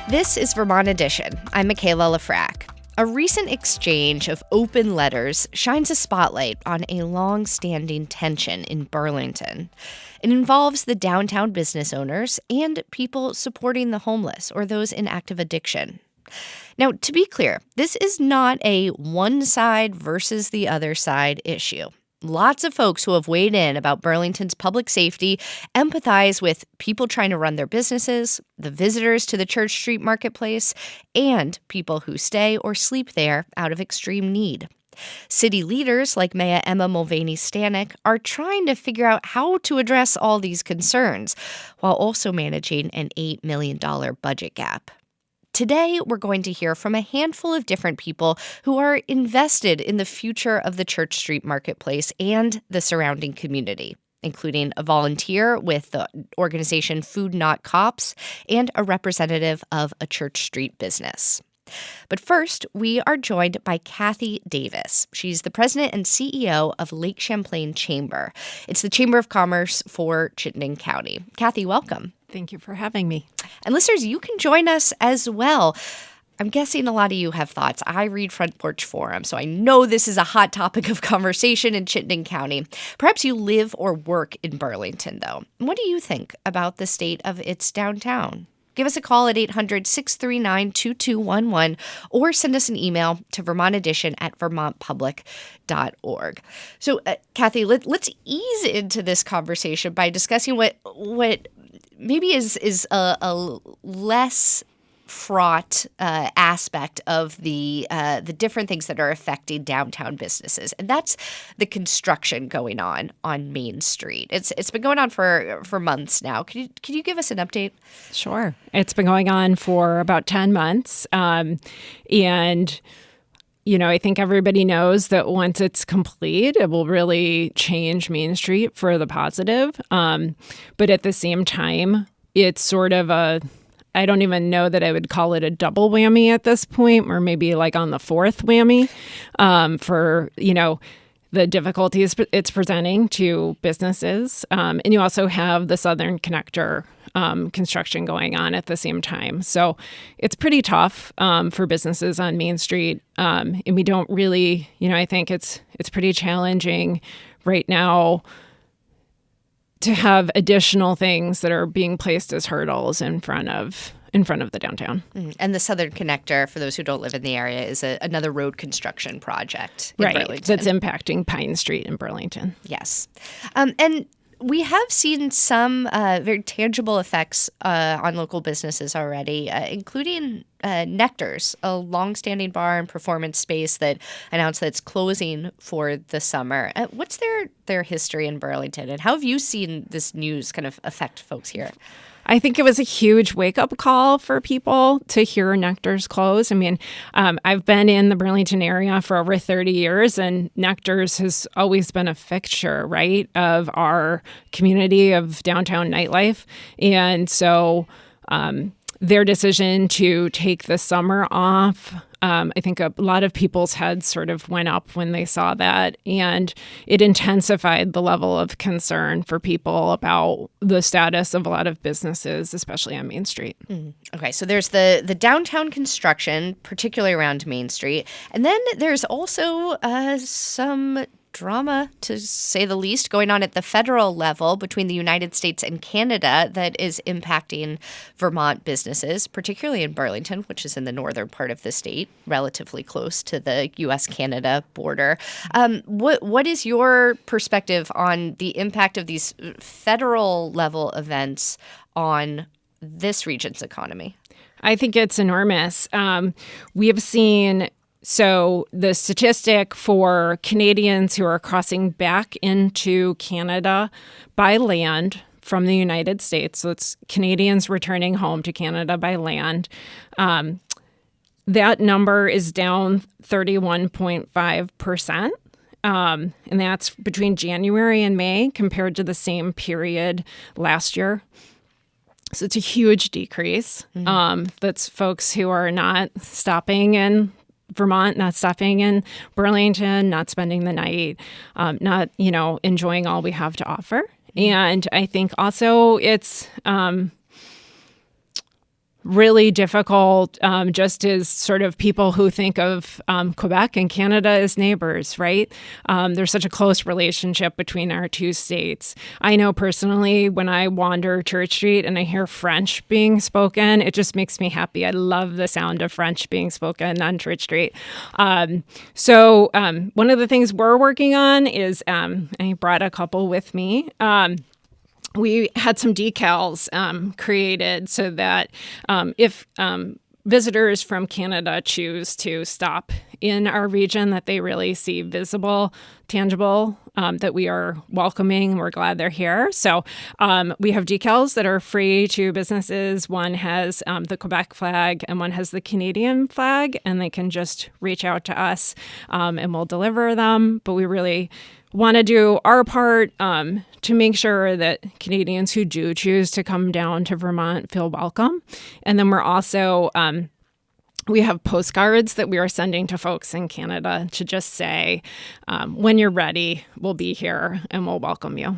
This is Vermont Edition. I'm Michaela Lafrac. A recent exchange of open letters shines a spotlight on a long-standing tension in Burlington. It involves the downtown business owners and people supporting the homeless or those in active addiction. Now, to be clear, this is not a one side versus the other side issue. Lots of folks who have weighed in about Burlington's public safety empathize with people trying to run their businesses, the visitors to the Church Street Marketplace, and people who stay or sleep there out of extreme need. City leaders like Mayor Emma Mulvaney-Stanek are trying to figure out how to address all these concerns while also managing an $8 million budget gap. Today, we're going to hear from a handful of different people who are invested in the future of the Church Street Marketplace and the surrounding community, including a volunteer with the organization Food Not Cops and a representative of a Church Street business. But first, we are joined by Kathy Davis. She's the president and CEO of Lake Champlain Chamber. It's the Chamber of Commerce for Chittenden County. Kathy, welcome. Thank you for having me. And listeners, you can join us as well. I'm guessing a lot of you have thoughts. I read Front Porch Forum, so I know this is a hot topic of conversation in Chittenden County. Perhaps you live or work in Burlington, though. What do you think about the state of its downtown? Give us a call at 800-639-2211 or send us an email to vermontedition@vermontpublic.org. So, Kathy, let's ease into this conversation by discussing what maybe is a less fraught aspect of the different things that are affecting downtown businesses, and that's the construction going on Main Street. It's been going on for months now. Can you give us an update? Sure. It's been going on for about 10 months, and I think everybody knows that once it's complete, it will really change Main Street for the positive. But at the same time, it's sort of I don't even know that I would call it a double whammy at this point, or maybe like on the fourth whammy for, the difficulties it's presenting to businesses. And you also have the Southern Connector construction going on at the same time. So it's pretty tough for businesses on Main Street. And we don't really, I think it's pretty challenging right now to have additional things that are being placed as hurdles in front of the downtown. And the Southern Connector, for those who don't live in the area, is another road construction project in Burlington. That's impacting Pine Street in Burlington. Yes. And we have seen some very tangible effects on local businesses already, including Nectar's, a longstanding bar and performance space that announced that it's closing for the summer. What's their history in Burlington, and how have you seen this news kind of affect folks here? I think it was a huge wake-up call for people to hear Nectar's close. I mean, I've been in the Burlington area for over 30 years, and Nectar's has always been a fixture, right, of our community of downtown nightlife. And so their decision to take the summer off, I think a lot of people's heads sort of went up when they saw that, and it intensified the level of concern for people about the status of a lot of businesses, especially on Main Street. Okay, so there's the downtown construction, particularly around Main Street, and then there's also some drama, to say the least, going on at the federal level between the United States and Canada that is impacting Vermont businesses, particularly in Burlington, which is in the northern part of the state, relatively close to the U.S.-Canada border. What is your perspective on the impact of these federal level events on this region's economy? I think it's enormous. We have seen So the statistic for Canadians who are crossing back into Canada by land from the United States, so it's Canadians returning home to Canada by land, that number is down 31.5%. And that's between January and May compared to the same period last year. So it's a huge decrease. That's folks who are not stopping in Vermont, not stopping in Burlington, not spending the night, not, enjoying all we have to offer. And I think also it's really difficult, just as sort of people who think of Quebec and Canada as neighbors, right? There's such a close relationship between our two states. I know personally when I wander Church Street and I hear French being spoken, it just makes me happy. I love the sound of French being spoken on Church Street. So one of the things we're working on is, I brought a couple with me. We had some decals created so that if visitors from Canada choose to stop in our region, that they really see visible, tangible, that we are welcoming. We're glad they're here. So we have decals that are free to businesses. One has the Quebec flag and one has the Canadian flag, and they can just reach out to us and we'll deliver them. But we really want to do our part to make sure that Canadians who do choose to come down to Vermont feel welcome. And then we're also, we have postcards that we are sending to folks in Canada to just say, when you're ready, we'll be here and we'll welcome you.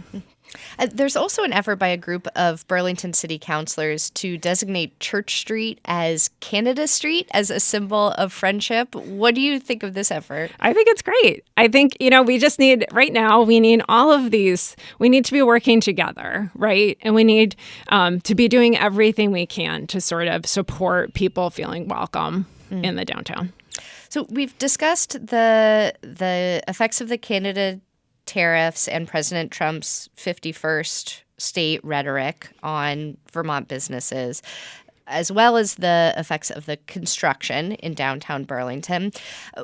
There's also an effort by a group of Burlington city councilors to designate Church Street as Canada Street as a symbol of friendship. What do you think of this effort? I think it's great. I think, we just need, right now, we need all of these. We need to be working together, right? And we need to be doing everything we can to sort of support people feeling welcome in the downtown. So we've discussed the effects of the Canada tariffs and President Trump's 51st state rhetoric on Vermont businesses, as well as the effects of the construction in downtown Burlington.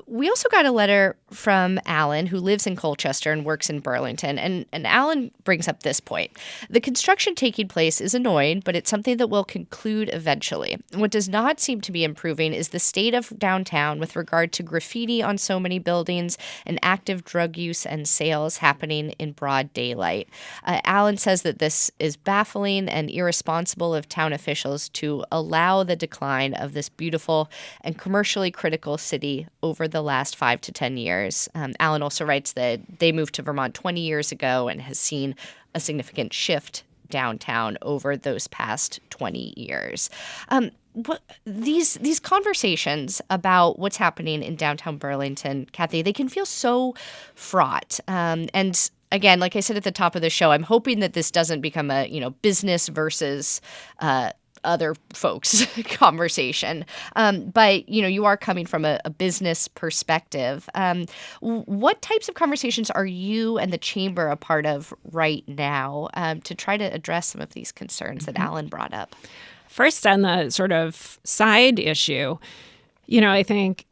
We also got a letter from Alan, who lives in Colchester and works in Burlington. And Alan brings up this point. The construction taking place is annoying, but it's something that will conclude eventually. What does not seem to be improving is the state of downtown with regard to graffiti on so many buildings and active drug use and sales happening in broad daylight. Alan says that this is baffling and irresponsible of town officials to allow the decline of this beautiful and commercially critical city over the last 5 to 10 years. Alan also writes that they moved to Vermont 20 years ago and has seen a significant shift downtown over those past 20 years. These conversations about what's happening in downtown Burlington, Kathy, they can feel so fraught. And again, like I said at the top of the show, I'm hoping that this doesn't become a business versus other folks conversation. But, you are coming from a business perspective. What types of conversations are you and the chamber a part of right now to try to address some of these concerns that Alan brought up? First, on the sort of side issue, I think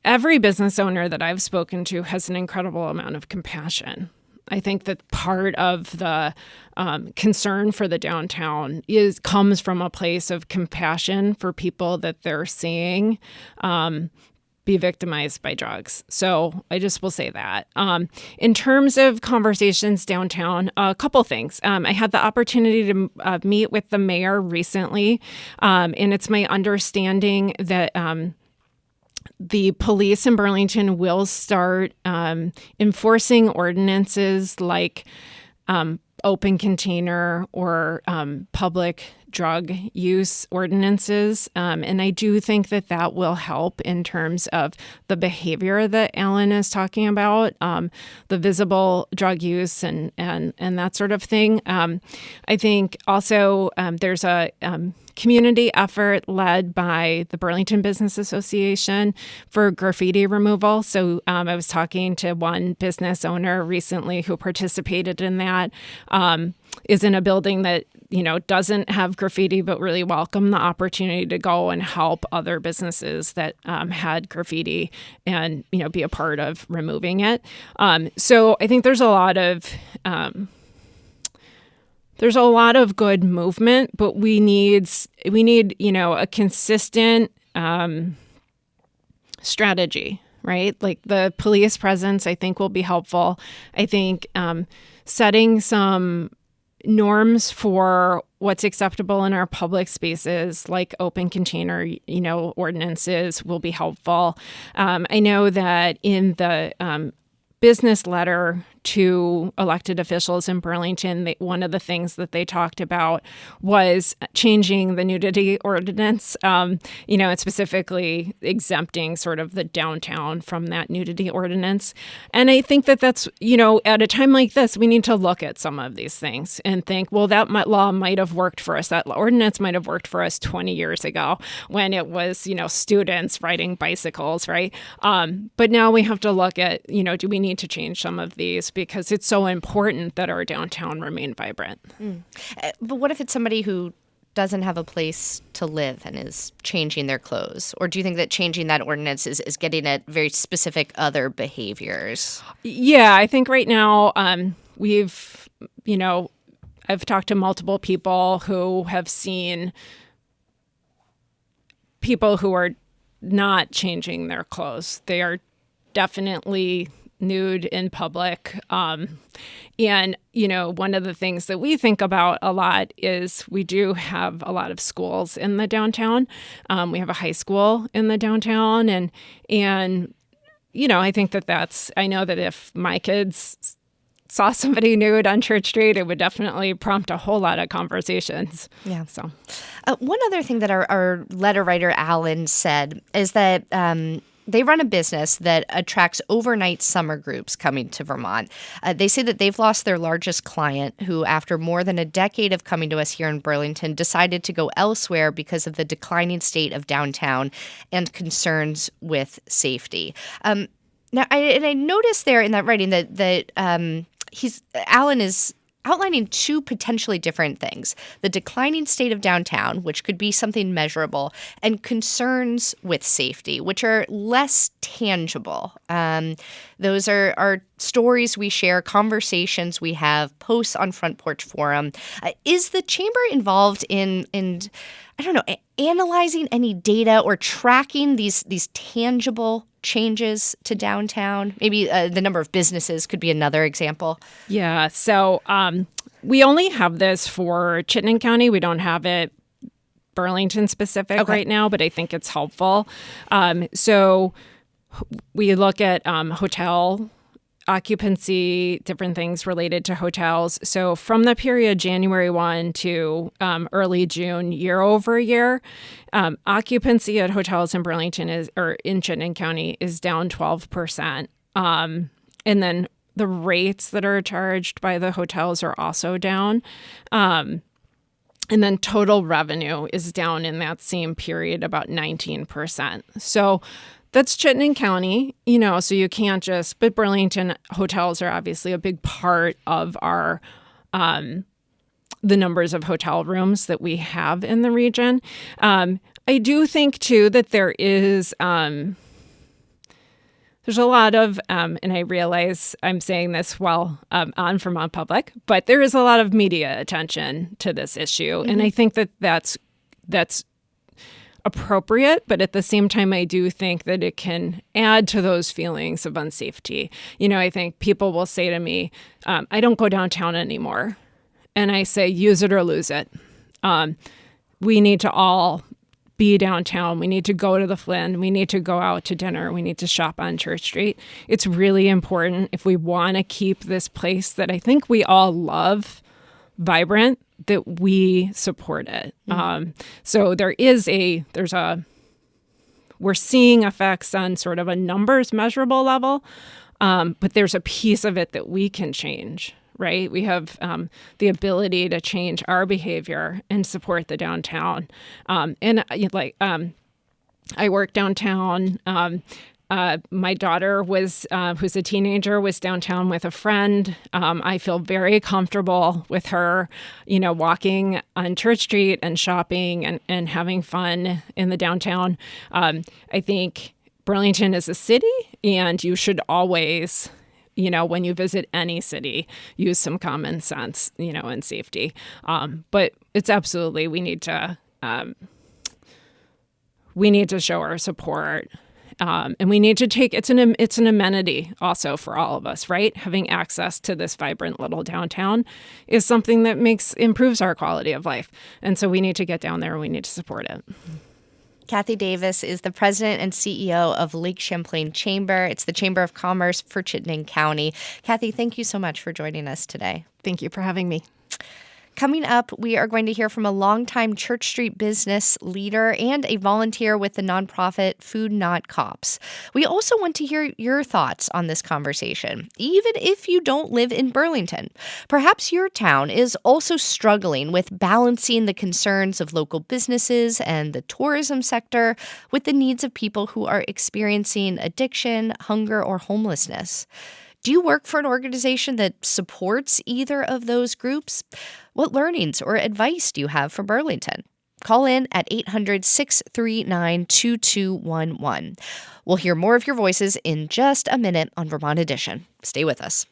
every business owner that I've spoken to has an incredible amount of compassion. I think that part of the concern for the downtown comes from a place of compassion for people that they're seeing be victimized by drugs. So I just will say that. In terms of conversations downtown, a couple things. I had the opportunity to meet with the mayor recently, and it's my understanding that the police in Burlington will start enforcing ordinances like open container or public drug use ordinances. And I do think that will help in terms of the behavior that Alan is talking about, the visible drug use and that sort of thing. I think also there's a community effort led by the Burlington Business Association for graffiti removal. So I was talking to one business owner recently who participated in that, is in a building that, doesn't have graffiti, but really welcome the opportunity to go and help other businesses that had graffiti and, be a part of removing it. So I think there's a lot of good movement, but we need a consistent strategy, right? Like the police presence, I think, will be helpful. I think setting some norms for what's acceptable in our public spaces, like open container, ordinances, will be helpful. I know that in the business letter to elected officials in Burlington, one of the things that they talked about was changing the nudity ordinance, and specifically exempting sort of the downtown from that nudity ordinance. And I think that that's, at a time like this, we need to look at some of these things and think, well, that law might have worked for us. That ordinance might have worked for us 20 years ago when it was, students riding bicycles, right? But now we have to look at, do we need to change some of these because it's so important that our downtown remain vibrant. But what if it's somebody who doesn't have a place to live and is changing their clothes? Or do you think that changing that ordinance is getting at very specific other behaviors? Yeah, I think right now I've talked to multiple people who have seen people who are not changing their clothes. They are definitely nude in public. And, one of the things that we think about a lot is we do have a lot of schools in the downtown. We have a high school in the downtown. And I think I know that if my kids saw somebody nude on Church Street, it would definitely prompt a whole lot of conversations. Yeah. So, one other thing that our letter writer, Alan, said is that they run a business that attracts overnight summer groups coming to Vermont. They say that they've lost their largest client, who, after more than a decade of coming to us here in Burlington, decided to go elsewhere because of the declining state of downtown and concerns with safety. Now, I noticed there in that writing that Alan is outlining two potentially different things: the declining state of downtown, which could be something measurable, and concerns with safety, which are less tangible. Those are stories we share, conversations we have, posts on Front Porch Forum. Is the chamber involved in I don't know, analyzing any data or tracking these tangible changes to downtown? Maybe the number of businesses could be another example. Yeah. So we only have this for Chittenden County. We don't have it Burlington specific right now, but I think it's helpful. So we look at hotel occupancy, different things related to hotels. So from the period January 1 to early June, year over year, occupancy at hotels in Burlington in Chittenden County is down 12%. And then the rates that are charged by the hotels are also down. And then total revenue is down in that same period about 19%. So that's Chittenden County, so you can't but Burlington hotels are obviously a big part of our, the numbers of hotel rooms that we have in the region. I do think too that there's a lot of, and I realize I'm saying this while on Vermont Public, but there is a lot of media attention to this issue. Mm-hmm. And I think that that's appropriate, but at the same time, I do think that it can add to those feelings of unsafety. I think people will say to me, I don't go downtown anymore. And I say, use it or lose it. We need to all be downtown. We need to go to the Flynn. We need to go out to dinner. We need to shop on Church Street. It's really important if we want to keep this place that I think we all love vibrant, that we support it. Mm-hmm. So we're seeing effects on sort of a numbers measurable level, but there's a piece of it that we can change, right? We have the ability to change our behavior and support the downtown. I work downtown. My daughter who's a teenager, was downtown with a friend. I feel very comfortable with her, walking on Church Street and shopping and having fun in the downtown. I think Burlington is a city, and you should always, when you visit any city, use some common sense, and safety. But it's absolutely, we need to show our support. And we need to it's an amenity also for all of us, right? Having access to this vibrant little downtown is something that improves our quality of life. And so we need to get down there and we need to support it. Kathy Davis is the president and CEO of Lake Champlain Chamber. It's the Chamber of Commerce for Chittenden County. Kathy, thank you so much for joining us today. Thank you for having me. Coming up, we are going to hear from a longtime Church Street business leader and a volunteer with the nonprofit Food Not Cops. We also want to hear your thoughts on this conversation, even if you don't live in Burlington. Perhaps your town is also struggling with balancing the concerns of local businesses and the tourism sector with the needs of people who are experiencing addiction, hunger, or homelessness. Do you work for an organization that supports either of those groups? What learnings or advice do you have for Burlington? Call in at 800-639-2211. We'll hear more of your voices in just a minute on Vermont Edition. Stay with us.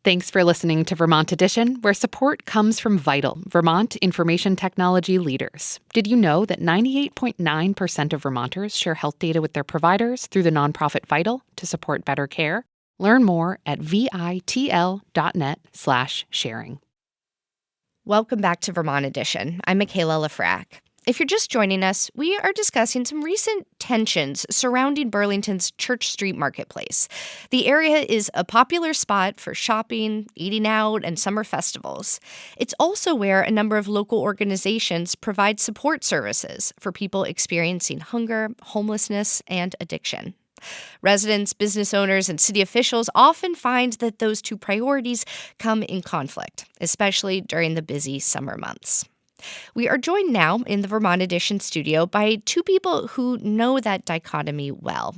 Thanks for listening to Vermont Edition, where support comes from Vital, Vermont information technology leaders. Did you know that 98.9% of Vermonters share health data with their providers through the nonprofit Vital to support better care? Learn more at vitl.net/sharing. Welcome back to Vermont Edition. I'm Michaela Lafrac. If you're just joining us, we are discussing some recent tensions surrounding Burlington's Church Street Marketplace. The area is a popular spot for shopping, eating out, and summer festivals. It's also where a number of local organizations provide support services for people experiencing hunger, homelessness, and addiction. Residents, business owners, and city officials often find that those two priorities come in conflict, especially during the busy summer months. We are joined now in the Vermont Edition studio by two people who know that dichotomy well.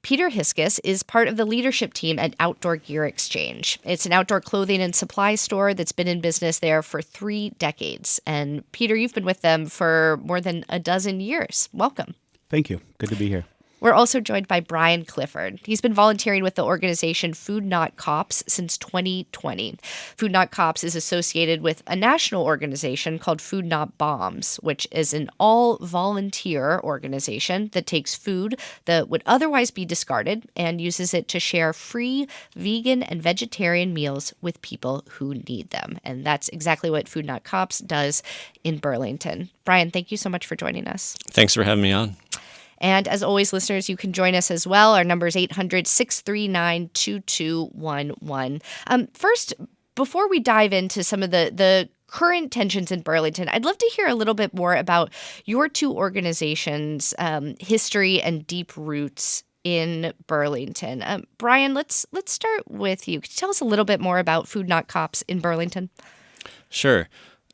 Peter Hiskus is part of the leadership team at Outdoor Gear Exchange. It's an outdoor clothing and supply store that's been in business there for 3 decades. And Peter, you've been with them for more than a dozen years. Welcome. Thank you. Good to be here. We're also joined by Brian Clifford. He's been volunteering with the organization Food Not Cops since 2020. Food Not Cops is associated with a national organization called Food Not Bombs, which is an all-volunteer organization that takes food that would otherwise be discarded and uses it to share free vegan and vegetarian meals with people who need them. And that's exactly what Food Not Cops does in Burlington. Brian, thank you so much for joining us. Thanks for having me on. And as always, listeners, you can join us as well. Our number is 800-639-2211. First, before we dive into some of the current tensions in Burlington, I'd love to hear a little bit more about your two organizations' history and deep roots in Burlington. Brian, let's start with you. Could you tell us a little bit more about Food Not Cops in Burlington? Sure.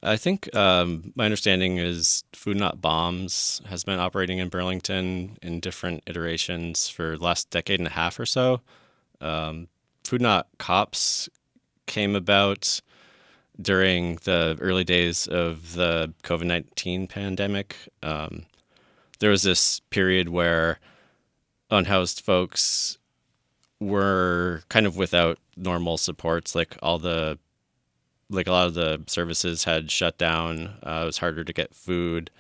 I think my understanding is Food Not Bombs has been operating in Burlington in different iterations for the last decade and a half or so. Food Not Cops came about during the early days of the COVID-19 pandemic. There was this period where unhoused folks were kind of without normal supports, like a lot of the services had shut down. It was harder to get food.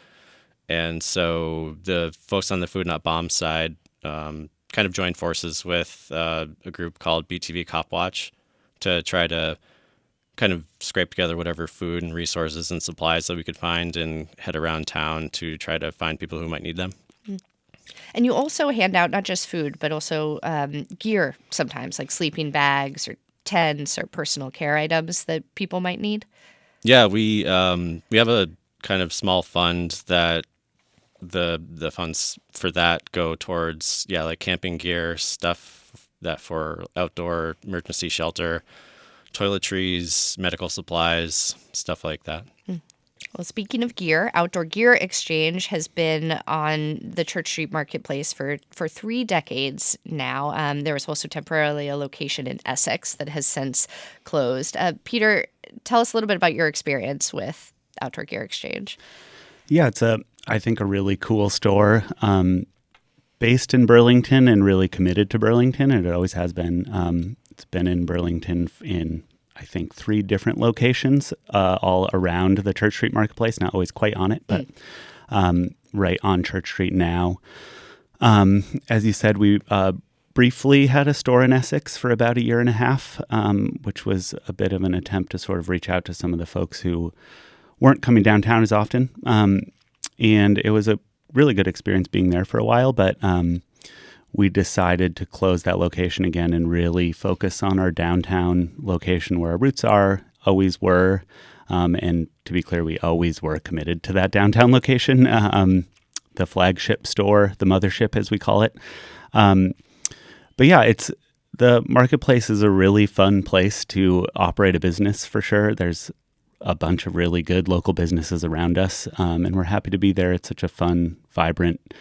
And so the folks on the Food Not Bomb side kind of joined forces with a group called BTV Cop Watch to try to kind of scrape together whatever food and resources and supplies that we could find and head around town to try to find people who might need them. And you also hand out not just food, but also gear sometimes, like sleeping bags or tents or personal care items that people might need? Yeah, we have a kind of small fund that the funds for that go towards like camping gear, stuff that for outdoor emergency shelter, toiletries, medical supplies, stuff like that. Well, speaking of gear, Outdoor Gear Exchange has been on the Church Street Marketplace for 3 decades now. There was also temporarily a location in Essex that has since closed. Peter, tell us a little bit about your experience with Outdoor Gear Exchange. Yeah, it's I think a really cool store based in Burlington and really committed to Burlington, and it always has been. It's been in Burlington in I think 3 different locations all around the Church Street Marketplace, not always quite on it, but right on Church Street now. As you said, we briefly had a store in Essex for about 1.5 years, which was a bit of an attempt to sort of reach out to some of the folks who weren't coming downtown as often. And it was a really good experience being there for a while, but we decided to close that location again and really focus on our downtown location where our roots are, always were. And to be clear, we always were committed to that downtown location, the flagship store, the mothership, as we call it. But yeah, the marketplace is a really fun place to operate a business for sure. There's a bunch of really good local businesses around us, and we're happy to be there. It's such a fun, vibrant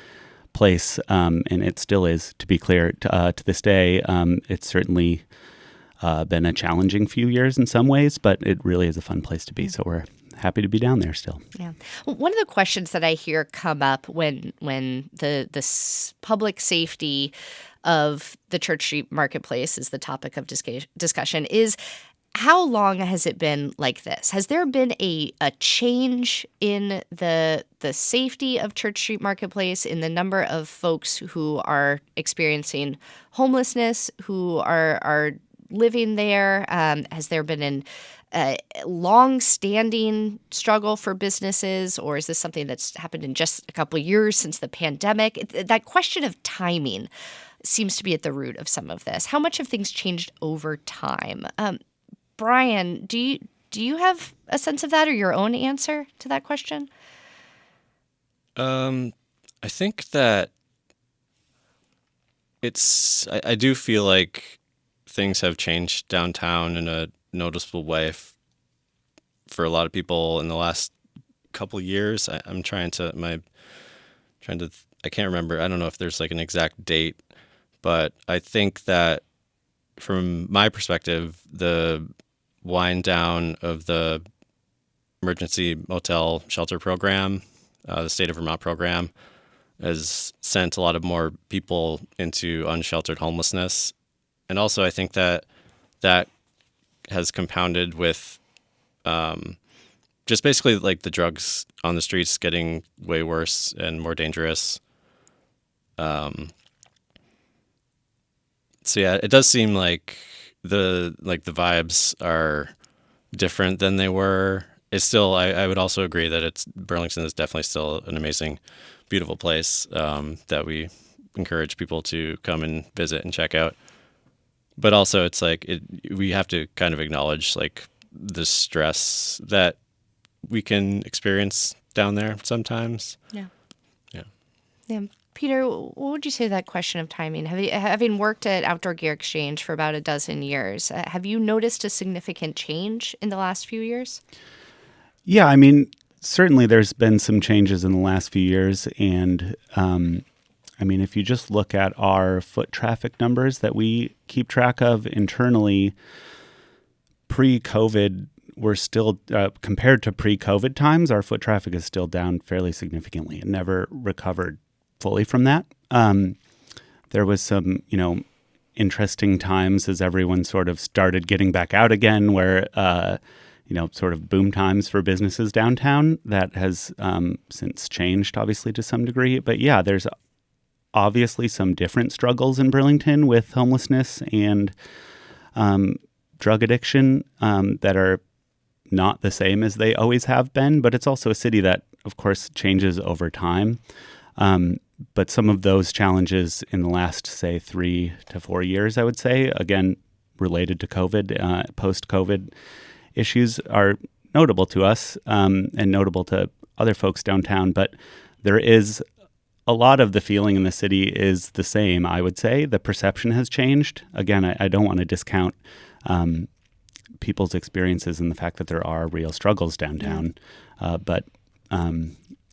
place, and it still is, to be clear, to this day. It's certainly been a challenging few years in some ways, but it really is a fun place to be. So we're happy to be down there still. Yeah. Well, one of the questions that I hear come up when the public safety of the Church Street Marketplace is the topic of discussion is, how long has it been like this? Has there been a change in the safety of Church Street Marketplace, in the number of folks who are experiencing homelessness, who are living there? Has there been a long-standing struggle for businesses, or is this something that's happened in just a couple of years since the pandemic? That question of timing seems to be at the root of some of this. How much have things changed over time? Brian, do you have a sense of that, or your own answer to that question? I think that I do feel like things have changed downtown in a noticeable way for a lot of people in the last couple of years. I can't remember. I don't know if there's like an exact date, but I think that from my perspective, the wind down of the emergency motel shelter program, the state of Vermont program, has sent a lot of more people into unsheltered homelessness. And also I think that has compounded with just basically like the drugs on the streets getting way worse and more dangerous. So yeah, it does seem like the vibes are different than they were. It's still, I would also agree that Burlington is definitely still an amazing, beautiful place that we encourage people to come and visit and check out. But also it's like we have to kind of acknowledge like the stress that we can experience down there sometimes. Yeah. Yeah. Yeah. Peter, what would you say to that question of timing? Having worked at Outdoor Gear Exchange for about a dozen years, have you noticed a significant change in the last few years? Yeah, I mean, certainly there's been some changes in the last few years. And I mean, if you just look at our foot traffic numbers that we keep track of internally, pre-COVID, we're still, compared to pre-COVID times, our foot traffic is still down fairly significantly. It never recovered fully from that. There was some, interesting times as everyone sort of started getting back out again, where, sort of boom times for businesses downtown. That has since changed, obviously, to some degree. But yeah, there's obviously some different struggles in Burlington with homelessness and drug addiction that are not the same as they always have been. But it's also a city that, of course, changes over time. But some of those challenges in the last, say, 3 to 4 years, I would say, again, related to COVID, post-COVID issues, are notable to us and notable to other folks downtown. But there is a lot of the feeling in the city is the same, I would say. The perception has changed. Again, I don't want to discount people's experiences and the fact that there are real struggles downtown. But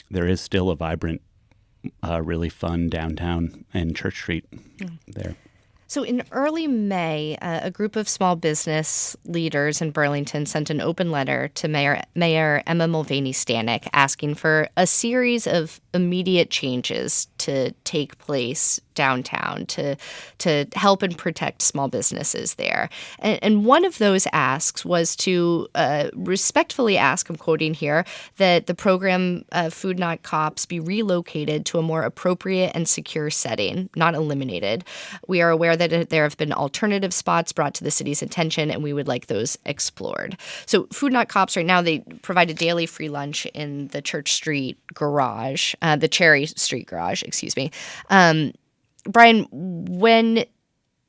there is still a vibrant, really fun downtown and Church Street there. So in early May, a group of small business leaders in Burlington sent an open letter to Mayor Emma Mulvaney Stanek asking for a series of immediate changes to take place downtown to help and protect small businesses there. And one of those asks was to respectfully ask, I'm quoting here, that the program Food Not Cops be relocated to a more appropriate and secure setting, not eliminated. We are aware that there have been alternative spots brought to the city's attention, and we would like those explored. So Food Not Cops right now, they provide a daily free lunch in the Church Street garage, the Cherry Street garage, excuse me. Brian, when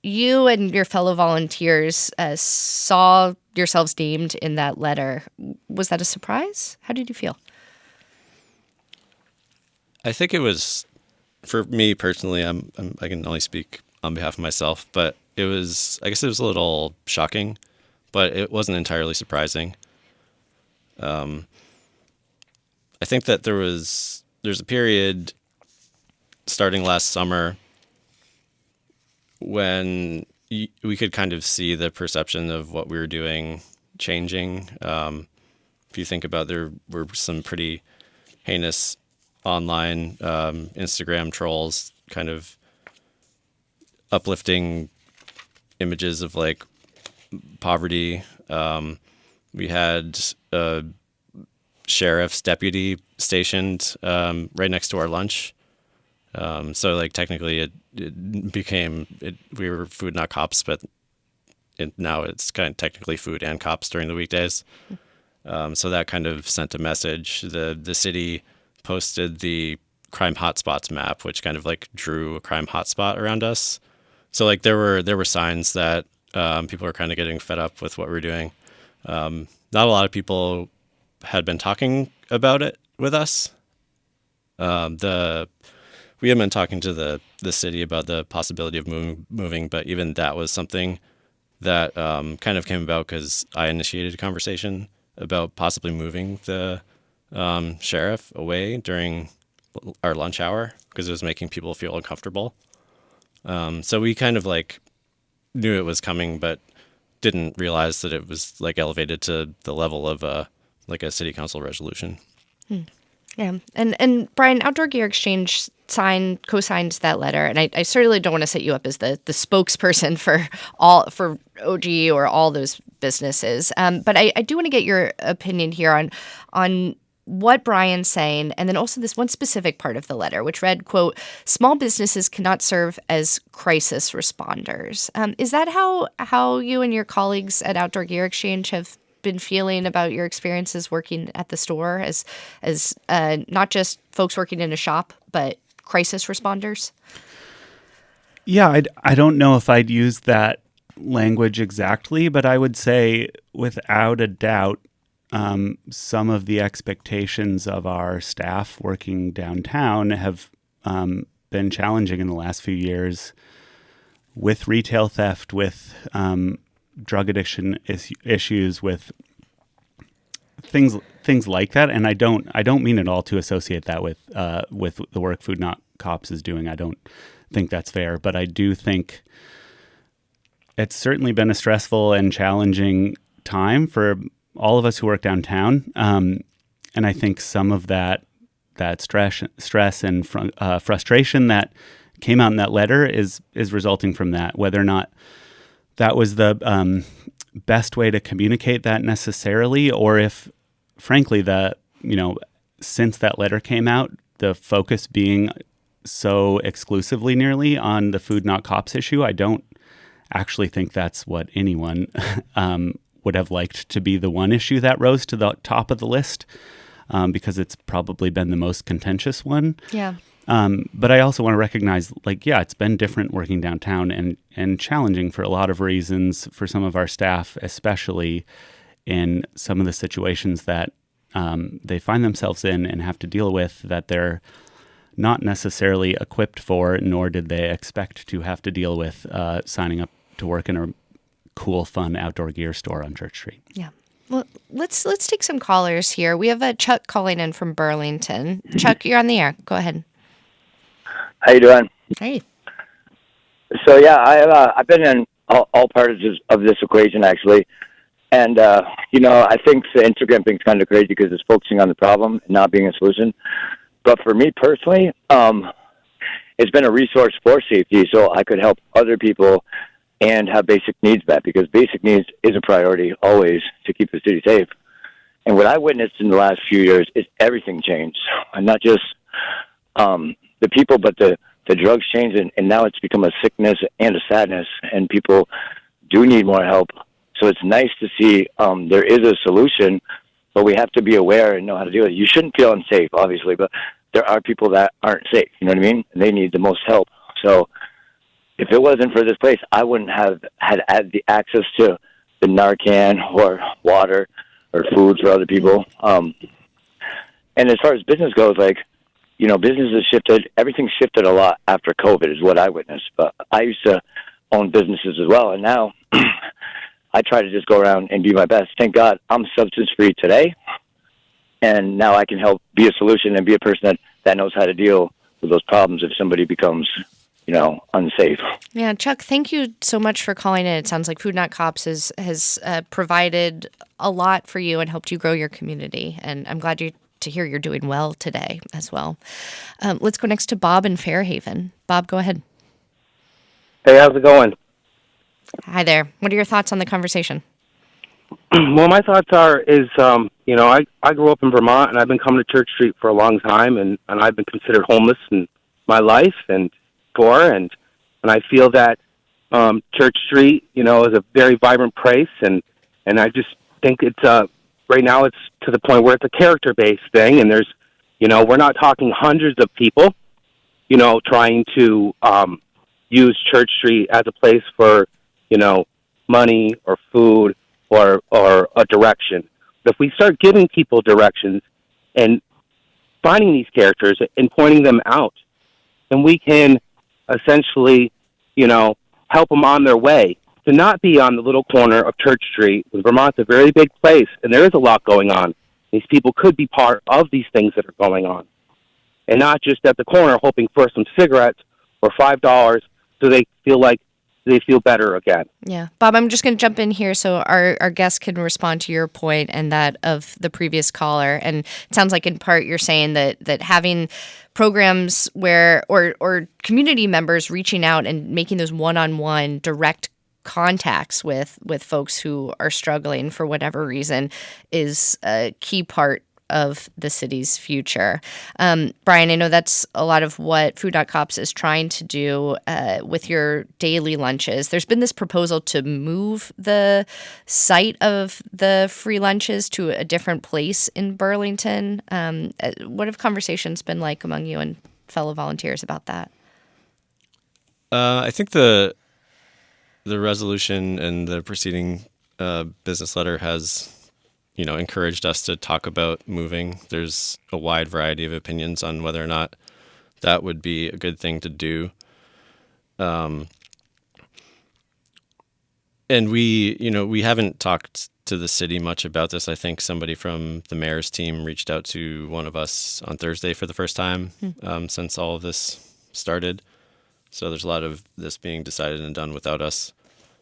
you and your fellow volunteers saw yourselves named in that letter, was that a surprise? How did you feel? I think it was, for me personally, I can only speak on behalf of myself, but I guess it was a little shocking, but it wasn't entirely surprising. I think that there's a period starting last summer when we could kind of see the perception of what we were doing changing. If you think about, there were some pretty heinous online Instagram trolls kind of uplifting images of like poverty. We had a sheriff's deputy stationed right next to our lunch. So like technically it became, we were Food Not Cops, but now it's kind of technically food and cops during the weekdays. So that kind of sent a message. The city posted the crime hotspots map, which kind of like drew a crime hotspot around us. So like there were signs that people were kind of getting fed up with what we were doing. Not a lot of people had been talking about it with us. We had been talking to the city about the possibility of moving, but even that was something that kind of came about because I initiated a conversation about possibly moving the sheriff away during our lunch hour because it was making people feel uncomfortable. So we kind of like knew it was coming, but didn't realize that it was like elevated to the level of like a city council resolution. Yeah. And Brian, Outdoor Gear Exchange co-signed that letter, and I certainly don't want to set you up as the spokesperson for OG or all those businesses. But I do want to get your opinion here on what Brian's saying, and then also this one specific part of the letter, which read, quote, "Small businesses cannot serve as crisis responders." Is that how you and your colleagues at Outdoor Gear Exchange have been feeling about your experiences working at the store as not just folks working in a shop, but crisis responders? Yeah, I don't know if I'd use that language exactly, but I would say without a doubt, some of the expectations of our staff working downtown have been challenging in the last few years with retail theft, with drug addiction issues, with things like that. And I don't mean at all to associate that with the work Food Not Cops is doing. I don't think that's fair, but I do think it's certainly been a stressful and challenging time for all of us who work downtown. And I think some of that stress and frustration that came out in that letter is resulting from that. Whether or not that was the best way to communicate that necessarily, or if, frankly, since that letter came out, the focus being so exclusively nearly on the Food Not Cops issue, I don't actually think that's what anyone would have liked to be the one issue that rose to the top of the list, because it's probably been the most contentious one. Yeah. But I also want to recognize, it's been different working downtown and challenging for a lot of reasons for some of our staff, especially in some of the situations that they find themselves in and have to deal with that they're not necessarily equipped for, nor did they expect to have to deal with signing up to work in a cool, fun outdoor gear store on Church Street. Yeah. Well, let's take some callers here. We have Chuck calling in from Burlington. Chuck, you're on the air. Go ahead. How you doing? Hey. So I've been in all parts of this equation actually, and I think the Instagram thing's kind of crazy because it's focusing on the problem and not being a solution. But for me personally, it's been a resource for safety, so I could help other people and have basic needs met, because basic needs is a priority always to keep the city safe. And what I witnessed in the last few years is everything changed, and not just the people, but the the drugs changed, and now it's become a sickness and a sadness, and people do need more help. So it's nice to see there is a solution, but we have to be aware and know how to deal with it. You shouldn't feel unsafe, obviously, but there are people that aren't safe. You know what I mean? And they need the most help. So if it wasn't for this place, I wouldn't have had the access to the Narcan or water or food for other people. And as far as business goes, like, business has shifted. Everything shifted a lot after COVID is what I witnessed. But I used to own businesses as well. And now I try to just go around and be my best. Thank God I'm substance-free today. And now I can help be a solution and be a person that knows how to deal with those problems if somebody becomes, unsafe. Yeah, Chuck, thank you so much for calling in. It sounds like Food Not Cops has provided a lot for you and helped you grow your community. And I'm glad to hear you're doing well today as well. Let's go next to Bob in Fairhaven. Bob, go ahead. Hey, how's it going? Hi there. What are your thoughts on the conversation? Well, my thoughts is, I grew up in Vermont, and I've been coming to Church Street for a long time, and I've been considered homeless in my life and poor, and I feel that Church Street, is a very vibrant place, and I just think it's right now it's to the point where it's a character-based thing, and there's, we're not talking hundreds of people, trying to use Church Street as a place for, money or food or a direction. But if we start giving people directions and finding these characters and pointing them out, then we can essentially, help them on their way to not be on the little corner of Church Street. Vermont's a very big place, and there is a lot going on. These people could be part of these things that are going on, and not just at the corner hoping for some cigarettes or $5 so they feel better again. Yeah. Bob, I'm just going to jump in here so our guest can respond to your point and that of the previous caller. And it sounds like in part you're saying that having programs where or community members reaching out and making those one-on-one direct contacts with folks who are struggling for whatever reason is a key part of the city's future. Brian, I know that's a lot of what Food Not Cops is trying to do with your daily lunches. There's been this proposal to move the site of the free lunches to a different place in Burlington. What have conversations been like among you and fellow volunteers about that? I think the resolution and the preceding business letter has encouraged us to talk about moving. There's a wide variety of opinions on whether or not that would be a good thing to do. And we haven't talked to the city much about this. I think somebody from the mayor's team reached out to one of us on Thursday for the first time since all of this started. So there's a lot of this being decided and done without us.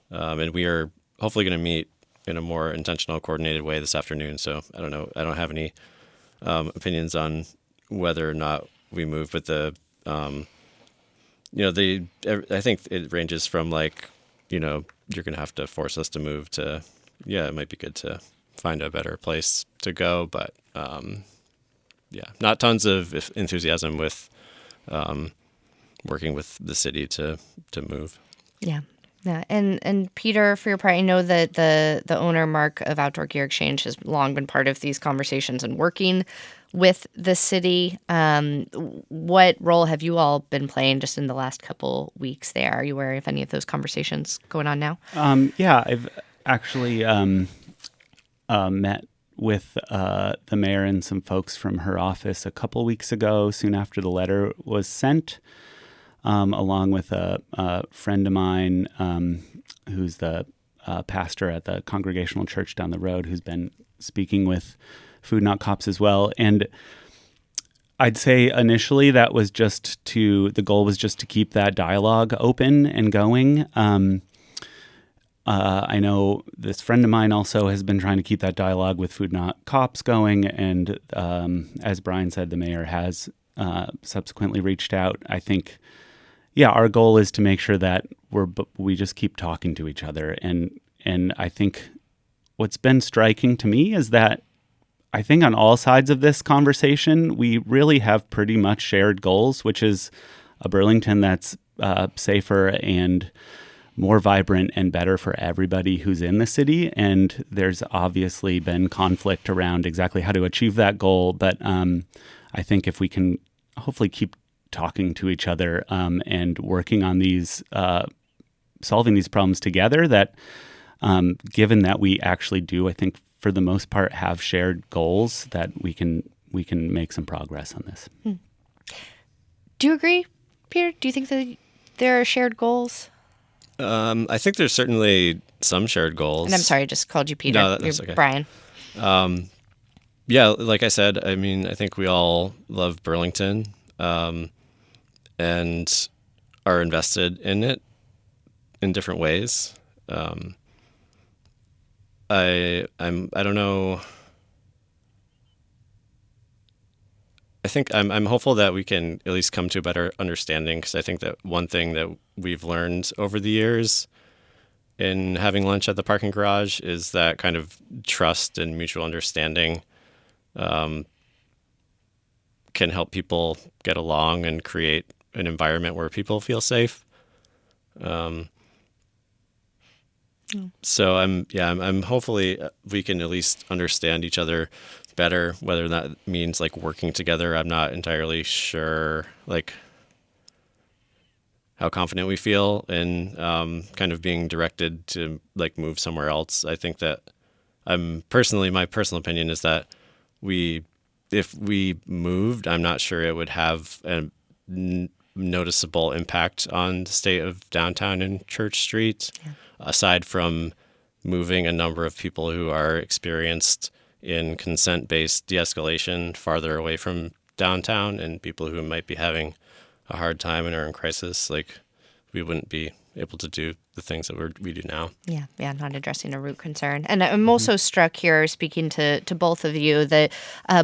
And we are hopefully going to meet in a more intentional, coordinated way this afternoon. So I don't know. I don't have any opinions on whether or not we move, but I think it ranges from you're going to have to force us to move to, it might be good to find a better place to go, but not tons of enthusiasm with working with the city to move. Yeah. Yeah, and Peter, for your part, I know that the owner, Mark, of Outdoor Gear Exchange has long been part of these conversations and working with the city. What role have you all been playing just in the last couple weeks there? Are you aware of any of those conversations going on now? I've actually met with the mayor and some folks from her office a couple weeks ago, soon after the letter was sent. Along with a friend of mine who's the pastor at the Congregational Church down the road, who's been speaking with Food Not Cops as well. And I'd say initially the goal was just to keep that dialogue open and going. I know this friend of mine also has been trying to keep that dialogue with Food Not Cops going. And as Brian said, the mayor has subsequently reached out. I think our goal is to make sure that we just keep talking to each other. And I think what's been striking to me is that I think on all sides of this conversation, we really have pretty much shared goals, which is a Burlington that's safer and more vibrant and better for everybody who's in the city. And there's obviously been conflict around exactly how to achieve that goal. But I think if we can hopefully keep talking to each other and working on these, solving these problems together, that given that we actually do, I think for the most part, have shared goals, that we can make some progress on this. Do you agree, Peter? Do you think that there are shared goals? I think there's certainly some shared goals. And I'm sorry, I just called you Peter. No, that's okay. Brian. Yeah, like I said, I mean, I think we all love Burlington and are invested in it in different ways. I don't know. I think I'm hopeful that we can at least come to a better understanding, because I think that one thing that we've learned over the years in having lunch at the parking garage is that kind of trust and mutual understanding can help people get along and create an environment where people feel safe. So I'm hopefully we can at least understand each other better, whether that means like working together. I'm not entirely sure like how confident we feel in kind of being directed to like move somewhere else. I think that my personal opinion is that if we moved, I'm not sure it would have a noticeable impact on the state of downtown and Church Street, aside from moving a number of people who are experienced in consent-based de-escalation farther away from downtown, and people who might be having a hard time and are in crisis. Like, we wouldn't be able to do the things that we do now. Yeah, not addressing a root concern. And I'm also struck here, speaking to both of you, that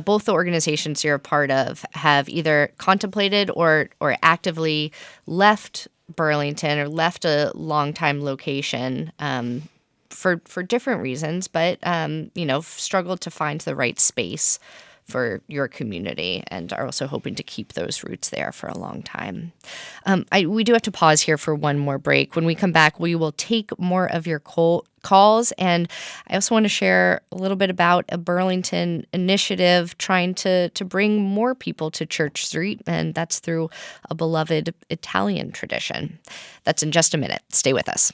both the organizations you're a part of have either contemplated or actively left Burlington or left a longtime location for different reasons, but struggled to find the right space for your community and are also hoping to keep those roots there for a long time. We do have to pause here for one more break. When we come back, we will take more of your calls, and I also want to share a little bit about a Burlington initiative trying to bring more people to Church Street, and that's through a beloved Italian tradition. That's in just a minute. Stay with us.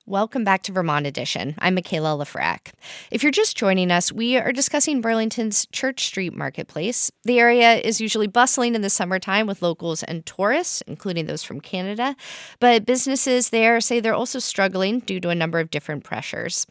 Welcome back to Vermont Edition. I'm Michaela Lafrac. If you're just joining us, we are discussing Burlington's Church Street Marketplace. The area is usually bustling in the summertime with locals and tourists, including those from Canada, but businesses there say they're also struggling due to a number of different pressures.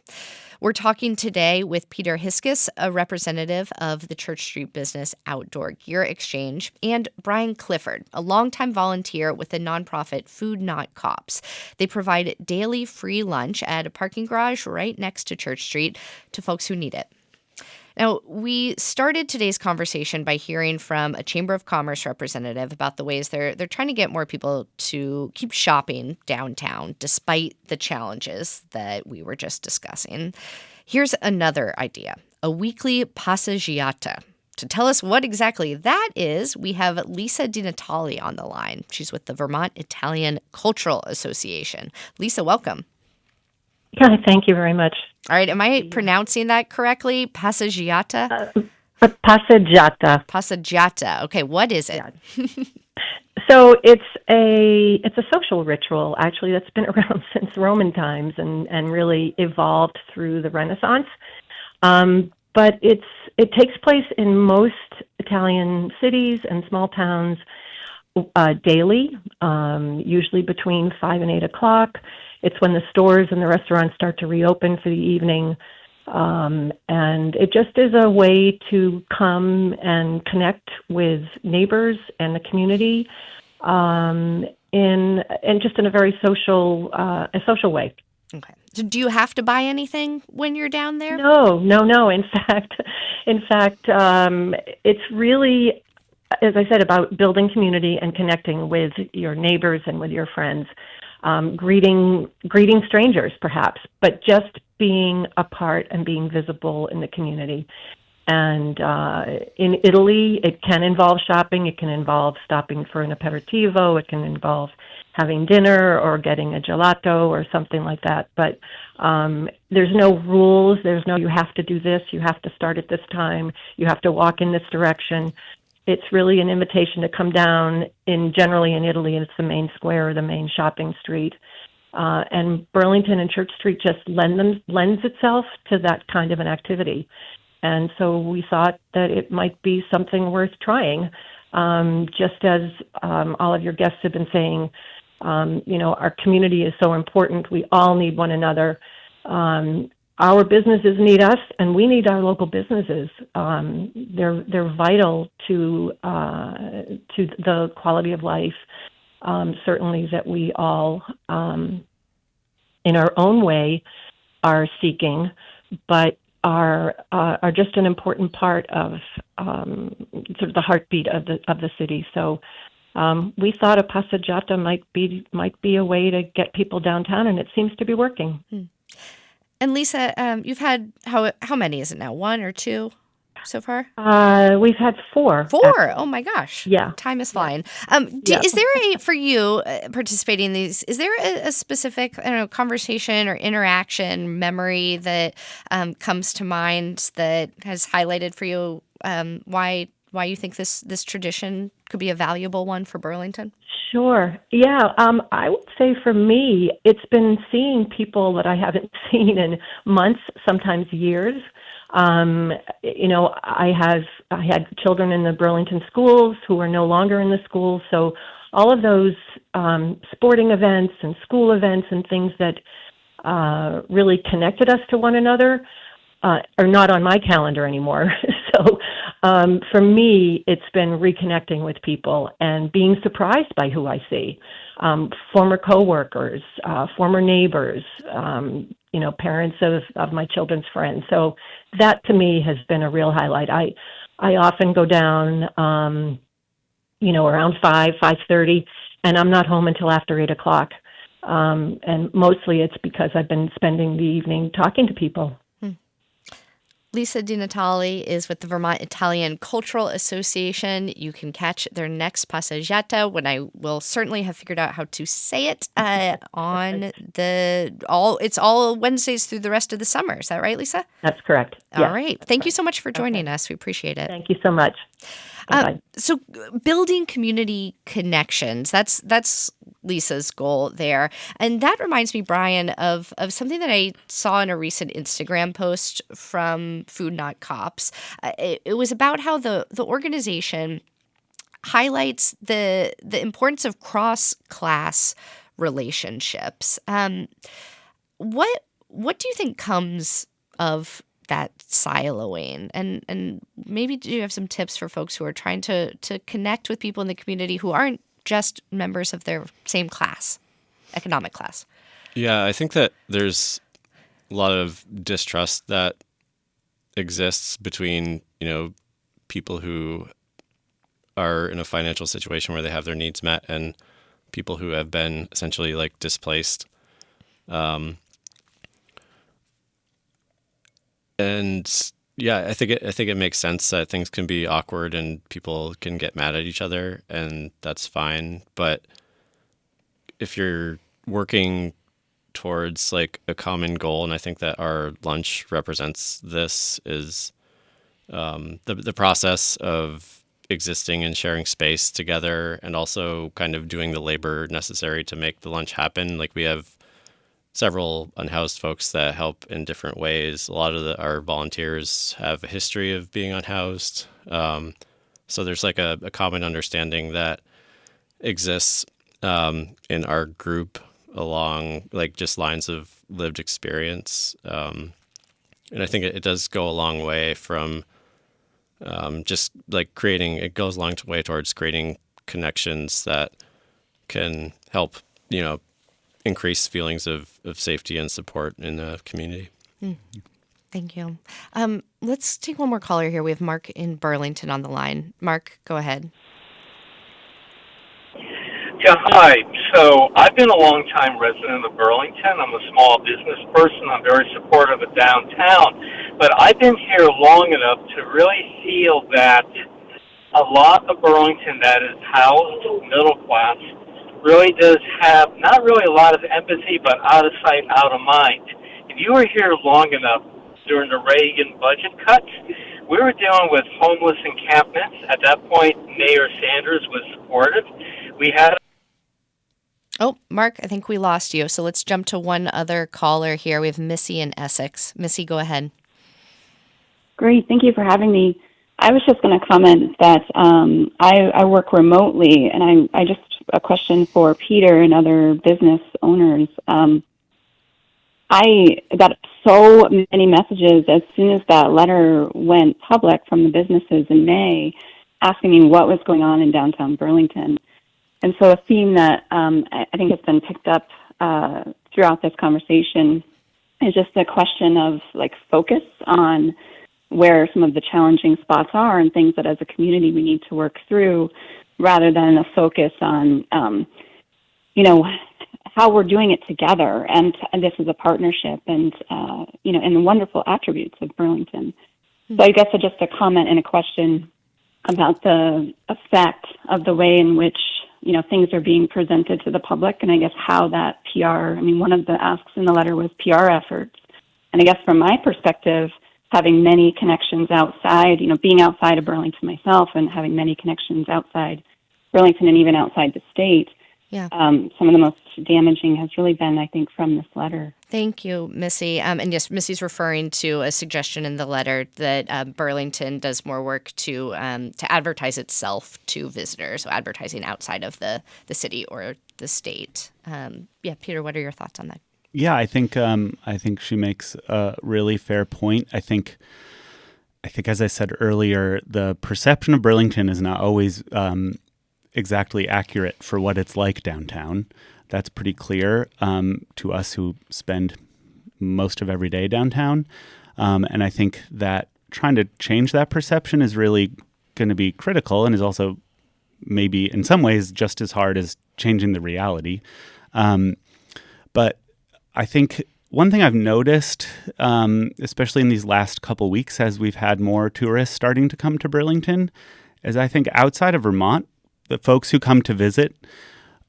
We're talking today with Peter Hiskis, a representative of the Church Street Business Outdoor Gear Exchange, and Brian Clifford, a longtime volunteer with the nonprofit Food Not Cops. They provide daily free lunch at a parking garage right next to Church Street to folks who need it. Now, we started today's conversation by hearing from a Chamber of Commerce representative about the ways they're trying to get more people to keep shopping downtown despite the challenges that we were just discussing. Here's another idea, a weekly passeggiata. To tell us what exactly that is, we have Lisa DiNatale on the line. She's with the Vermont Italian Cultural Association. Lisa, welcome. Yeah, thank you very much. All right, am I pronouncing that correctly? Passeggiata? Passeggiata. Passeggiata. Okay, what is it? So it's a social ritual, actually, that's been around since Roman times and really evolved through the Renaissance. But it takes place in most Italian cities and small towns daily, usually between 5 and 8 o'clock. It's when the stores and the restaurants start to reopen for the evening. And it just is a way to come and connect with neighbors and the community in a very social way. Okay. So do you have to buy anything when you're down there? No. In fact, it's really, as I said, about building community and connecting with your neighbors and with your friends. Greeting strangers, perhaps, but just being a part and being visible in the community. And in Italy, it can involve shopping. It can involve stopping for an aperitivo. It can involve having dinner or getting a gelato or something like that. But there's no rules. There's no, you have to do this. You have to start at this time. You have to walk in this direction. It's really an invitation to come down generally in Italy, it's the main square or the main shopping street. And Burlington and Church Street just lends itself to that kind of an activity. And so we thought that it might be something worth trying. Just as all of your guests have been saying, our community is so important. We all need one another. Our businesses need us, and we need our local businesses. They're vital to the quality of life, certainly that we all, in our own way, are seeking, but are just an important part of sort of the heartbeat of the city. So we thought a passeggiata might be a way to get people downtown, and it seems to be working. And Lisa, you've had how many is it now? 1 or 2 so far? We've had 4. 4. Oh my gosh! Yeah, time is flying. Yeah. Is there for you participating in these? Is there a specific conversation or interaction memory that comes to mind that has highlighted for you why you think this tradition could be a valuable one for Burlington? Sure. Yeah. I would say for me, it's been seeing people that I haven't seen in months, sometimes years. I had children in the Burlington schools who are no longer in the schools. So all of those sporting events and school events and things that really connected us to one another are not on my calendar anymore. So for me, it's been reconnecting with people and being surprised by who I see. Former coworkers, former neighbors, parents of my children's friends. So that to me has been a real highlight. I often go down, around 5:30, and I'm not home until after 8 o'clock. And mostly it's because I've been spending the evening talking to people. Lisa DiNatale is with the Vermont Italian Cultural Association. You can catch their next passeggiata when I will certainly have figured out how to say it on it's all Wednesdays through the rest of the summer. Is that right, Lisa? That's correct. All right. Thank you so much for joining us. We appreciate it. Thank you so much. So building community connections, that's Lisa's goal there. And that reminds me, Brian, of something that I saw in a recent Instagram post from Food Not Cops. It was about how the organization highlights the importance of cross-class relationships. What do you think comes of that siloing, and maybe do you have some tips for folks who are trying to connect with people in the community who aren't just members of their same class, economic class? Yeah, I think that there's a lot of distrust that exists between, people who are in a financial situation where they have their needs met and people who have been essentially like displaced. And yeah, I think it makes sense that things can be awkward and people can get mad at each other, and that's fine. But if you're working towards like a common goal, and I think that our lunch represents this, is the process of existing and sharing space together, and also kind of doing the labor necessary to make the lunch happen. Like we have several unhoused folks that help in different ways. A lot of our volunteers have a history of being unhoused. So there's like a common understanding that exists in our group along like just lines of lived experience. And I think it does go a long way from just like it goes a long way towards creating connections that can help, increase feelings of safety and support in the community. Thank you. Let's take one more caller here. We have Mark in Burlington on the line. Mark, go ahead. Yeah, hi. So I've been a long-time resident of Burlington. I'm a small business person. I'm very supportive of downtown. but I've been here long enough to really feel that a lot of Burlington that is housed middle class really does have not really a lot of empathy, but out of sight, out of mind. If you were here long enough during the Reagan budget cuts, we were dealing with homeless encampments. At that point, Mayor Sanders was supportive. We had Oh, Mark, I think we lost you. So let's jump to one other caller here. We have Missy in Essex. Missy, go ahead. Great. Thank you for having me. I was just going to comment that I work remotely, and I just a question for Peter and other business owners. I got so many messages as soon as that letter went public from the businesses in May asking me what was going on in downtown Burlington. And so a theme that I think has been picked up throughout this conversation is just a question of like focus on where some of the challenging spots are and things that as a community we need to work through, rather than a focus on, how we're doing it together. And this is a partnership and the wonderful attributes of Burlington. So I guess just a comment and a question about the effect of the way in which, things are being presented to the public, and I guess how that PR, one of the asks in the letter was PR efforts. And I guess from my perspective, having many connections outside, being outside of Burlington myself and having many connections outside Burlington and even outside the state, some of the most damaging has really been, I think, from this letter. Thank you, Missy. And yes, Missy's referring to a suggestion in the letter that Burlington does more work to advertise itself to visitors, so advertising outside of the city or the state. Peter, what are your thoughts on that? Yeah, I think she makes a really fair point. I think as I said earlier, the perception of Burlington is not always exactly accurate for what it's like downtown. That's pretty clear to us who spend most of every day downtown. And I think that trying to change that perception is really going to be critical and is also maybe in some ways just as hard as changing the reality. But I think one thing I've noticed, especially in these last couple weeks as we've had more tourists starting to come to Burlington, is I think outside of Vermont, the folks who come to visit,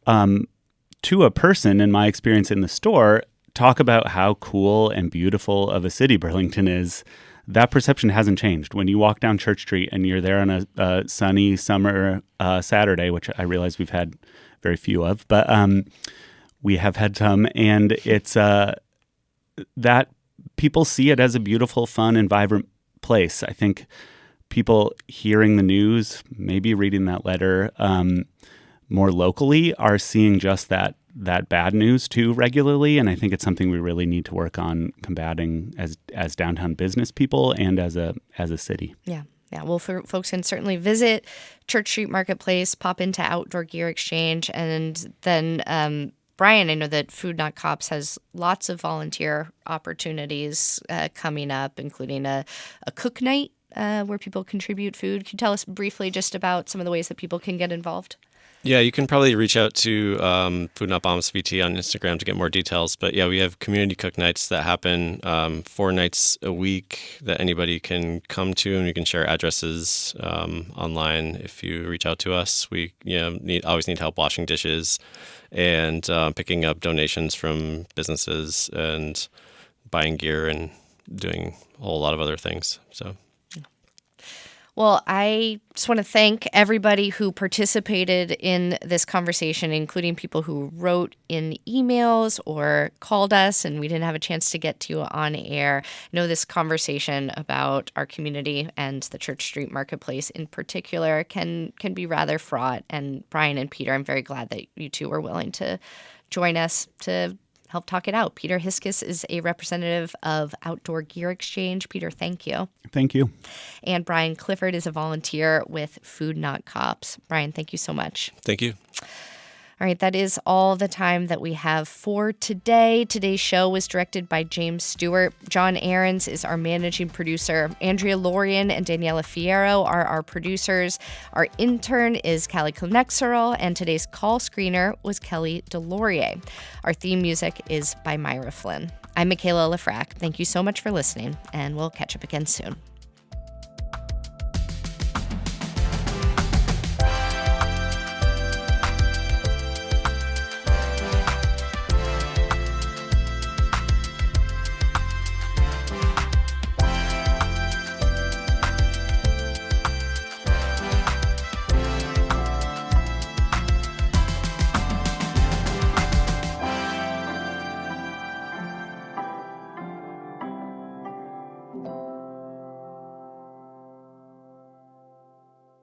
to a person, in my experience in the store, talk about how cool and beautiful of a city Burlington is. That perception hasn't changed. When you walk down Church Street and you're there on a sunny summer Saturday, which I realize we've had very few of, but we have had some, and it's that people see it as a beautiful, fun, and vibrant place. I think people hearing the news, maybe reading that letter more locally, are seeing just that bad news too regularly, and I think it's something we really need to work on combating as downtown business people and as a city. Yeah. Well, folks can certainly visit Church Street Marketplace, pop into Outdoor Gear Exchange, and then Brian, I know that Food Not Cops has lots of volunteer opportunities coming up, including a cook night where people contribute food. Can you tell us briefly just about some of the ways that people can get involved? Yeah, you can probably reach out to Food Not Bombs VT on Instagram to get more details. But yeah, we have community cook nights that happen 4 nights a week that anybody can come to, and we can share addresses online if you reach out to us. We always need help washing dishes and picking up donations from businesses and buying gear and doing a whole lot of other things. So. Well, I just want to thank everybody who participated in this conversation, including people who wrote in emails or called us and we didn't have a chance to get to on air. I know this conversation about our community and the Church Street Marketplace in particular can be rather fraught. And Brian and Peter, I'm very glad that you two were willing to join us to help talk it out. Peter Hiskis is a representative of Outdoor Gear Exchange. Peter, thank you. Thank you. And Brian Clifford is a volunteer with Food Not Cops. Brian, thank you so much. Thank you. All right, that is all the time that we have for today. Today's show was directed by James Stewart. John Ahrens is our managing producer. Andrea Lorian and Daniela Fierro are our producers. Our intern is Callie Konexerl, and today's call screener was Kelly Delorier. Our theme music is by Myra Flynn. I'm Michaela Lafrac. Thank you so much for listening, and we'll catch up again soon.